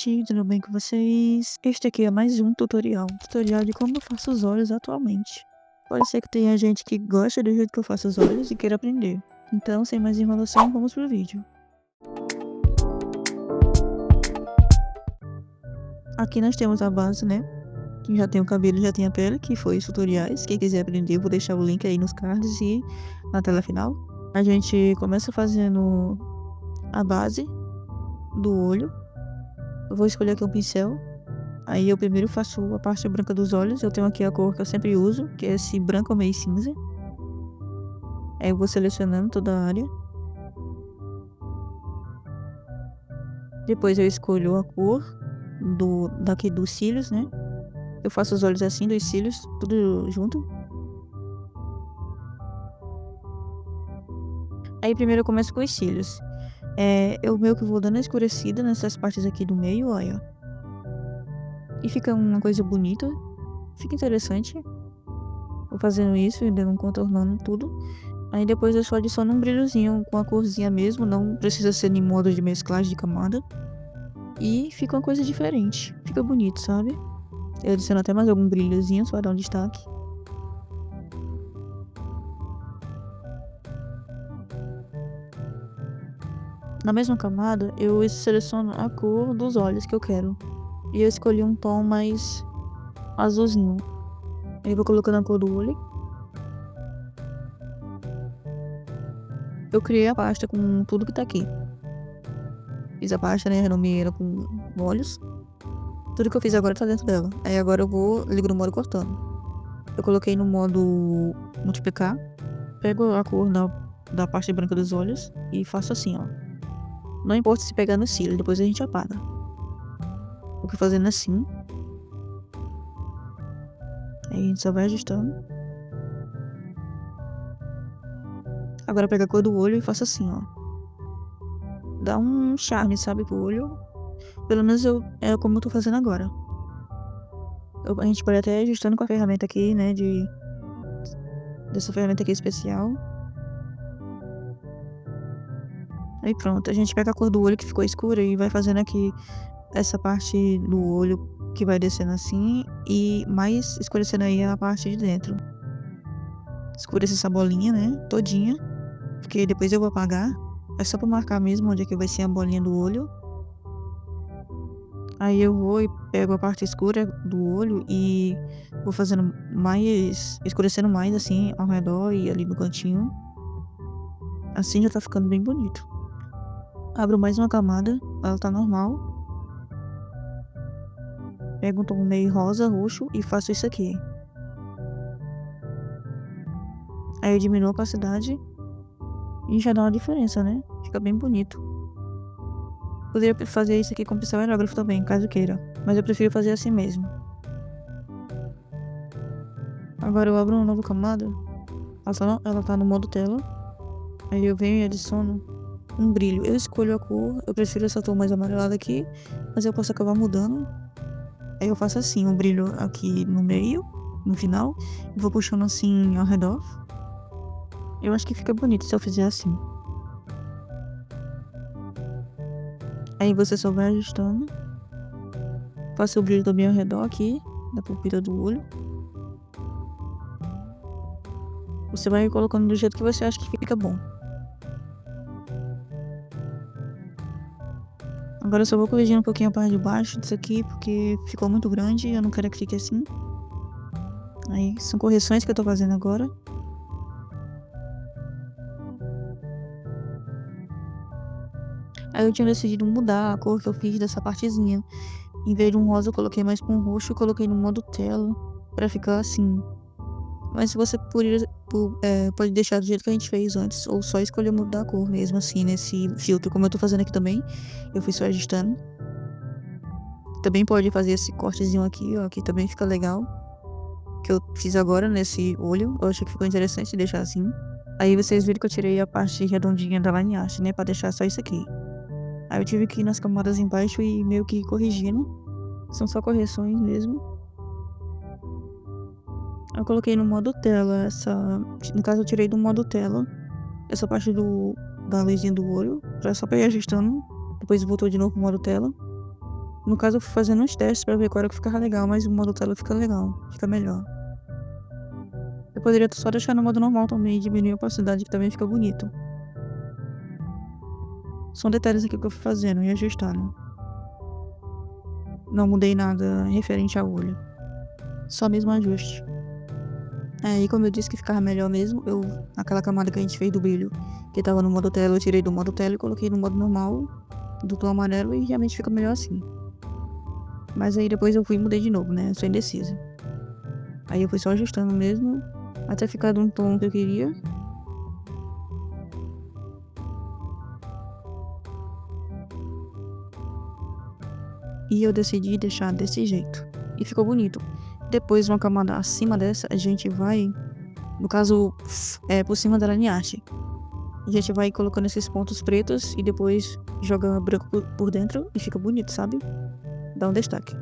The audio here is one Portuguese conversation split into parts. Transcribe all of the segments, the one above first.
gente, tudo bem com vocês? Este aqui é mais um tutorial de como eu faço os olhos atualmente. Pode ser que tenha gente que gosta do jeito que eu faço os olhos e queira aprender. Então, sem mais enrolação, vamos pro vídeo. Aqui nós temos a base, né? Que já tem o cabelo, já tem a pele, que foi os tutoriais. Quem quiser aprender, eu vou deixar o link aí nos cards e na tela final. A gente começa fazendo a base do olho. Eu vou escolher aqui um pincel. Aí eu primeiro faço a parte branca dos olhos. Eu tenho aqui a cor que eu sempre uso, que é esse branco meio cinza. Aí eu vou selecionando toda a área. Depois eu escolho a cor daqui dos cílios, né? Eu faço os olhos assim, dos cílios, tudo junto. Aí primeiro eu começo com os cílios. Eu meio que vou dando a escurecida nessas partes aqui do meio, olha. E fica uma coisa bonita. Fica interessante. Vou fazendo isso e dando contornando tudo. Aí depois eu só adiciono um brilhozinho com a corzinha mesmo. Não precisa ser em modo de mesclagem de camada. E fica uma coisa diferente. Fica bonito, sabe? Eu adiciono até mais algum brilhozinho só pra dar um destaque. Na mesma camada, eu seleciono a cor dos olhos que eu quero. E eu escolhi um tom mais azulzinho. Aí eu vou colocando a cor do olho. Eu criei a pasta com tudo que tá aqui. Fiz a pasta, né? Renomeei ela com olhos. Tudo que eu fiz agora tá dentro dela. Aí agora eu ligo no modo cortando. Eu coloquei no modo multiplicar. Pego a cor da parte branca dos olhos e faço assim, ó. Não importa se pegar no cílio, depois a gente apaga. Vou fazendo assim. Aí a gente só vai ajustando. Agora pega a cor do olho e faço assim, ó. Dá um charme, sabe, pro olho. Pelo menos é como eu tô fazendo agora. A gente pode até ir ajustando com a ferramenta aqui, né, dessa ferramenta aqui especial. Aí pronto, a gente pega a cor do olho que ficou escura e vai fazendo aqui essa parte do olho que vai descendo assim e mais escurecendo aí a parte de dentro. Escurece essa bolinha, né, todinha, porque depois eu vou apagar. É só pra marcar mesmo onde é que vai ser a bolinha do olho. Aí eu vou e pego a parte escura do olho e vou fazendo mais, escurecendo mais assim ao redor e ali no cantinho. Assim já tá ficando bem bonito. Abro mais uma camada, ela tá normal. Pego um tom meio rosa, roxo e faço isso aqui. Aí eu diminuo a opacidade e já dá uma diferença, né? Fica bem bonito. Poderia fazer isso aqui com pincel aerógrafo também, caso queira. Mas eu prefiro fazer assim mesmo. Agora eu abro uma nova camada. Ela tá no modo tela. Aí eu venho e adiciono um brilho. Eu escolho a cor. Eu prefiro essa tom mais amarelada aqui. Mas eu posso acabar mudando. Aí eu faço assim, um brilho aqui no meio, no final. E vou puxando assim ao redor. Eu acho que fica bonito se eu fizer assim. Aí você só vai ajustando. Faço o brilho também ao redor aqui, da pupila do olho. Você vai colocando do jeito que você acha que fica bom. Agora eu só vou corrigindo um pouquinho a parte de baixo disso aqui, porque ficou muito grande e eu não quero que fique assim. Aí são correções que eu tô fazendo agora. Aí eu tinha decidido mudar a cor que eu fiz dessa partezinha. Em vez de um rosa, eu coloquei mais pra um roxo e coloquei no modo tela pra ficar assim. Mas se você pode deixar do jeito que a gente fez antes, ou só escolher mudar a cor mesmo, assim, nesse filtro, como eu tô fazendo aqui também. Eu fui só ajustando. Também pode fazer esse cortezinho aqui, ó, que também fica legal. Que eu fiz agora nesse olho. Eu achei que ficou interessante deixar assim. Aí vocês viram que eu tirei a parte redondinha da linhagem, né, pra deixar só isso aqui. Aí eu tive que ir nas camadas embaixo e meio que ir corrigindo. São só correções mesmo. Eu coloquei no modo tela no caso eu tirei do modo tela essa parte da luzinha do olho, só pra ir ajustando. Depois voltou de novo pro modo tela. No caso, eu fui fazendo uns testes pra ver qual era que ficava legal, mas o modo tela fica legal, fica melhor. Eu poderia só deixar no modo normal também e diminuir a opacidade, que também fica bonito. São detalhes aqui que eu fui fazendo e ajustando. Não mudei nada referente ao olho. Só mesmo ajuste. Aí, como eu disse que ficava melhor mesmo, aquela camada que a gente fez do brilho, que tava no modo tela, eu tirei do modo tela e coloquei no modo normal, do tom amarelo, e realmente fica melhor assim. Mas aí depois eu fui e mudei de novo, né? Eu sou indecisa. Aí eu fui só ajustando mesmo, até ficar de um tom que eu queria. E eu decidi deixar desse jeito. E ficou bonito. Depois, uma camada acima dessa, a gente vai, no caso, por cima da linhagem. A gente vai colocando esses pontos pretos e depois joga branco por dentro e fica bonito, sabe? Dá um destaque.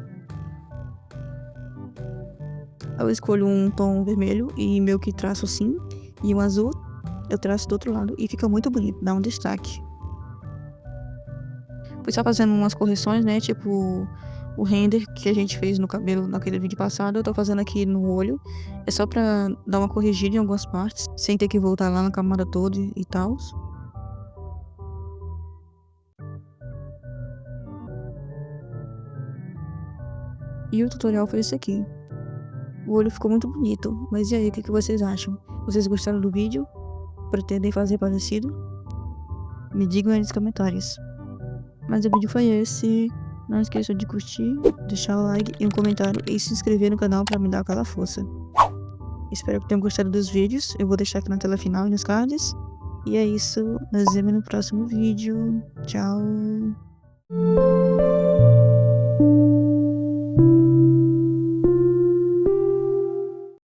Eu escolho um tom vermelho e meio que traço assim, e um azul eu traço do outro lado e fica muito bonito, dá um destaque. Fui só fazendo umas correções, né? Tipo, o render que a gente fez no cabelo naquele vídeo passado, eu tô fazendo aqui no olho. É só pra dar uma corrigida em algumas partes, sem ter que voltar lá na camada toda e tal. E o tutorial foi esse aqui. O olho ficou muito bonito, mas e aí, o que vocês acham? Vocês gostaram do vídeo? Pretendem fazer parecido? Me digam aí nos comentários. Mas o vídeo foi esse. Não esqueça de curtir, deixar o like e um comentário e se inscrever no canal para me dar aquela força. Espero que tenham gostado dos vídeos. Eu vou deixar aqui na tela final e nos cards. E é isso. Nos vemos no próximo vídeo. Tchau.